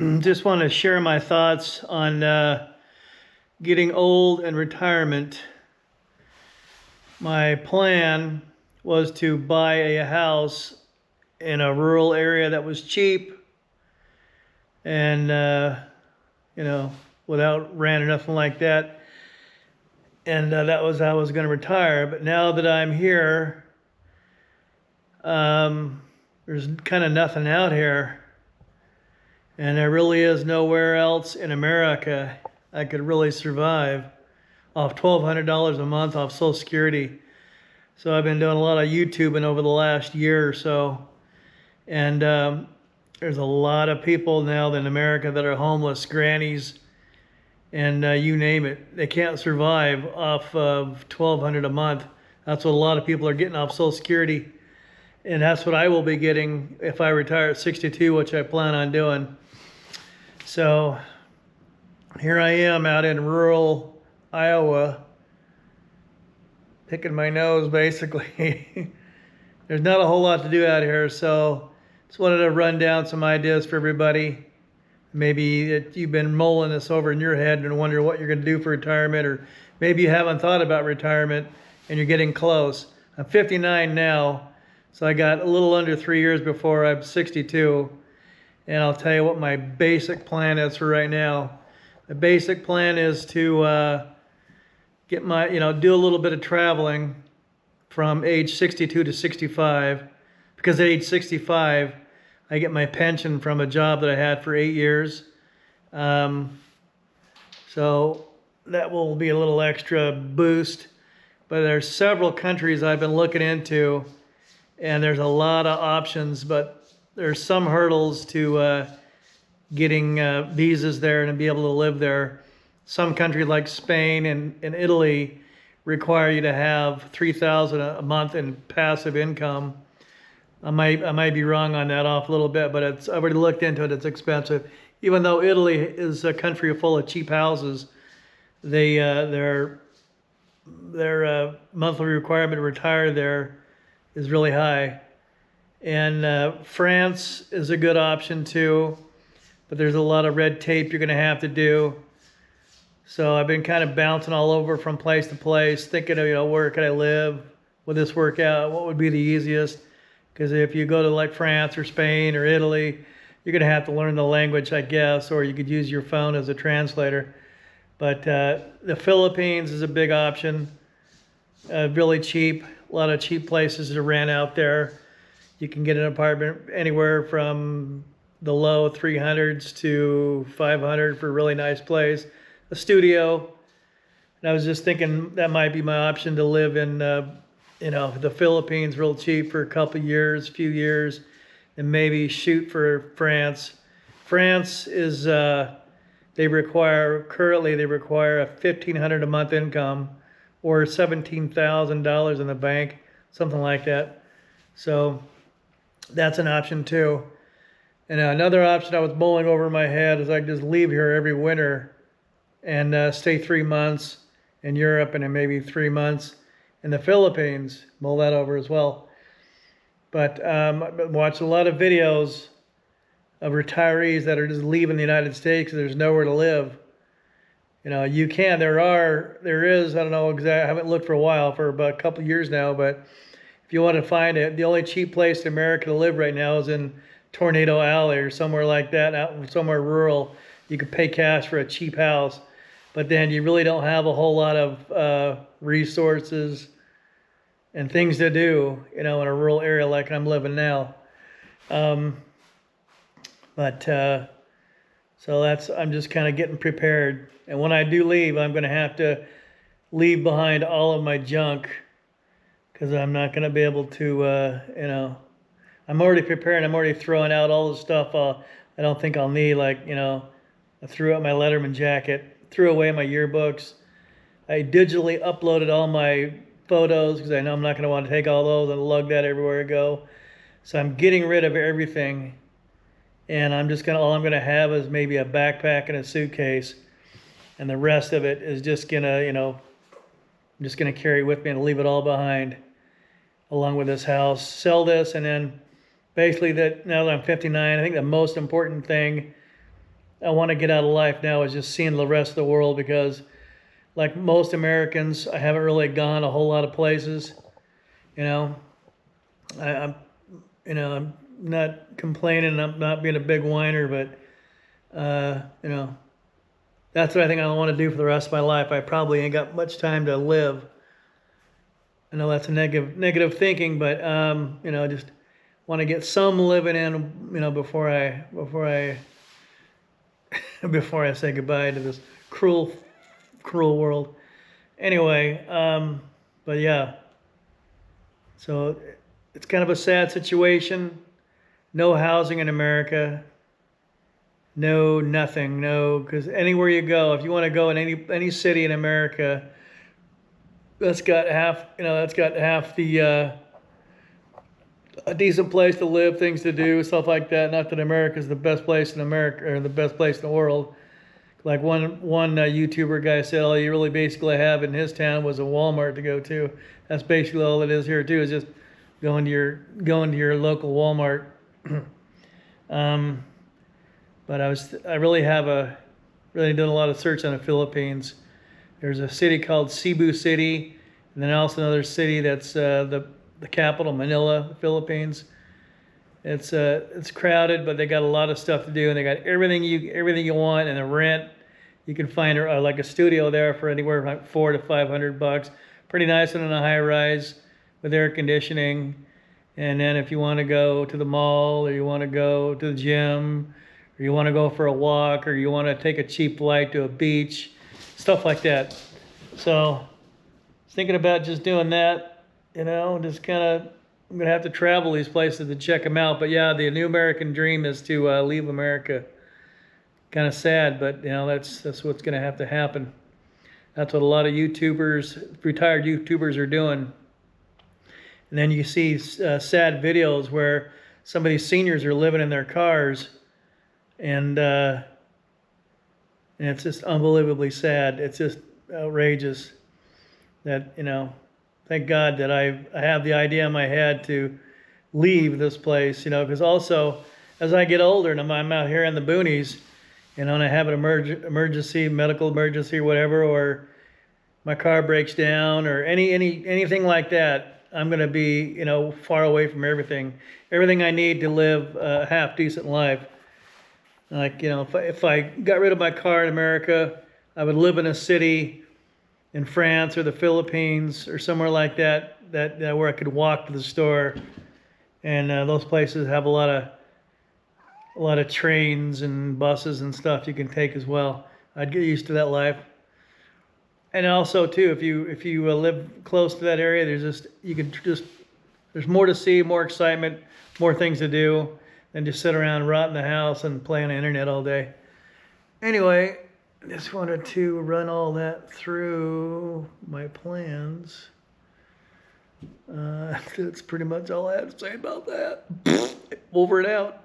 Just want to share my thoughts on getting old and retirement. My plan was to buy a house in a rural area that was cheap and, without rent or nothing like that. And that was how I was going to retire. But now that I'm here, there's kind of nothing out here. And there really is nowhere else in America I could really survive off $1,200 a month off Social Security. So I've been doing a lot of YouTubing over the last year or so. And there's a lot of people now in America that are homeless, grannies, and you name it. They can't survive off of $1,200 a month. That's what a lot of people are getting off Social Security. And that's what I will be getting if I retire at 62, which I plan on doing. So here I am out in rural Iowa, picking my nose basically. There's not a whole lot to do out here, so just wanted to run down some ideas for everybody. Maybe that you've been mulling this over in your head and wonder what you're going to do for retirement, or maybe you haven't thought about retirement and you're getting close. I'm 59 now, so I got a little under 3 years before I'm 62. And I'll tell you what my basic plan is for right now. The basic plan is to get my, do a little bit of traveling from age 62 to 65. Because at age 65, I get my pension from a job that I had for 8 years. So that will be a little extra boost. But there's several countries I've been looking into, and there's a lot of options, but there's some hurdles to getting visas there and be able to live there. Some countries like Spain and Italy require you to have $3,000 a month in passive income. I might be wrong on that off a little bit, but I've already looked into it. It's expensive. Even though Italy is a country full of cheap houses, their monthly requirement to retire there is really high. And France is a good option too, but there's a lot of red tape you're going to have to do. So I've been kind of bouncing all over from place to place, thinking of, where could I live? Would this work out? What would be the easiest? Because if you go to like France or Spain or Italy, you're going to have to learn the language, I guess, or you could use your phone as a translator. But the Philippines is a big option, really cheap, a lot of cheap places to rent out there. You can get an apartment anywhere from the low 300s to 500 for a really nice place. A studio. And I was just thinking that might be my option to live in, the Philippines real cheap for a few years, and maybe shoot for France. France is, currently they require a $1,500 a month income or $17,000 in the bank, something like that. So that's an option too. And another option I was mulling over in my head is I could just leave here every winter and stay 3 months in Europe and then maybe 3 months in the Philippines. Mull that over as well. But I've watched a lot of videos of retirees that are just leaving the United States because there's nowhere to live. There is, I don't know exactly, I haven't looked for a while, for about a couple of years now, but if you want to find it, the only cheap place in America to live right now is in Tornado Alley or somewhere like that, out somewhere rural. You could pay cash for a cheap house, but then you really don't have a whole lot of resources and things to do, in a rural area like I'm living now. So I'm just kind of getting prepared. And when I do leave, I'm going to have to leave behind all of my junk, because I'm not going to be able to, I'm already preparing. I'm already throwing out all the stuff I don't think I'll need. Like, I threw out my Letterman jacket, threw away my yearbooks. I digitally uploaded all my photos because I know I'm not going to want to take all those and lug that everywhere I go. So I'm getting rid of everything. And all I'm going to have is maybe a backpack and a suitcase. And the rest of it is just going to, I'm just going to carry with me and leave it all behind, along with this house. Sell this, and then basically now that I'm 59, I think the most important thing I want to get out of life now is just seeing the rest of the world, because like most Americans, I haven't really gone a whole lot of places. You know, I'm I'm not complaining. I'm not being a big whiner, but that's what I think I want to do for the rest of my life. I probably ain't got much time to live. I know that's a negative thinking, but just want to get some living in, before I before I say goodbye to this cruel, cruel world. Anyway, but yeah, so it's kind of a sad situation. No housing in America. No, nothing. No, because anywhere you go, if you want to go in any city in America, that's got half the a decent place to live, things to do, stuff like that. Not that America's the best place in America or the best place in the world. Like one YouTuber guy said, all you really basically have in his town was a Walmart to go to. That's basically all it is here too. Is just going to your local Walmart. But I really done a lot of search on the Philippines. There's a city called Cebu City, and then also another city that's the capital, Manila, the Philippines. It's crowded, but they got a lot of stuff to do, and they got everything you want, and the rent. You can find like a studio there for anywhere from like $400 to $500. Pretty nice and in a high rise with air conditioning. And then if you want to go to the mall, or you want to go to the gym, or you want to go for a walk, or you want to take a cheap flight to a beach, stuff like that. So thinking about just doing that, just kind of, I'm going to have to travel these places to check them out. But yeah, the new American dream is to leave America. Kind of sad, but that's what's going to have to happen. That's what a lot of retired YouTubers are doing. And then you see sad videos where some of these seniors are living in their cars, and it's just unbelievably sad. It's just outrageous that, thank God that I have the idea in my head to leave this place, because also as I get older and I'm out here in the boonies, and I have an medical emergency or whatever, or my car breaks down or anything like that, I'm going to be, far away from everything I need to live a half decent life. Like, if I got rid of my car in America, I would live in a city in France or the Philippines or somewhere like that where I could walk to the store. And those places have a lot of trains and buses and stuff you can take as well. I'd get used to that life. And also too, if you live close to that area, there's more to see, more excitement, more things to do than just sit around, rot in the house, and play on the internet all day. Anyway, just wanted to run all that through my plans. That's pretty much all I have to say about that. Over and out.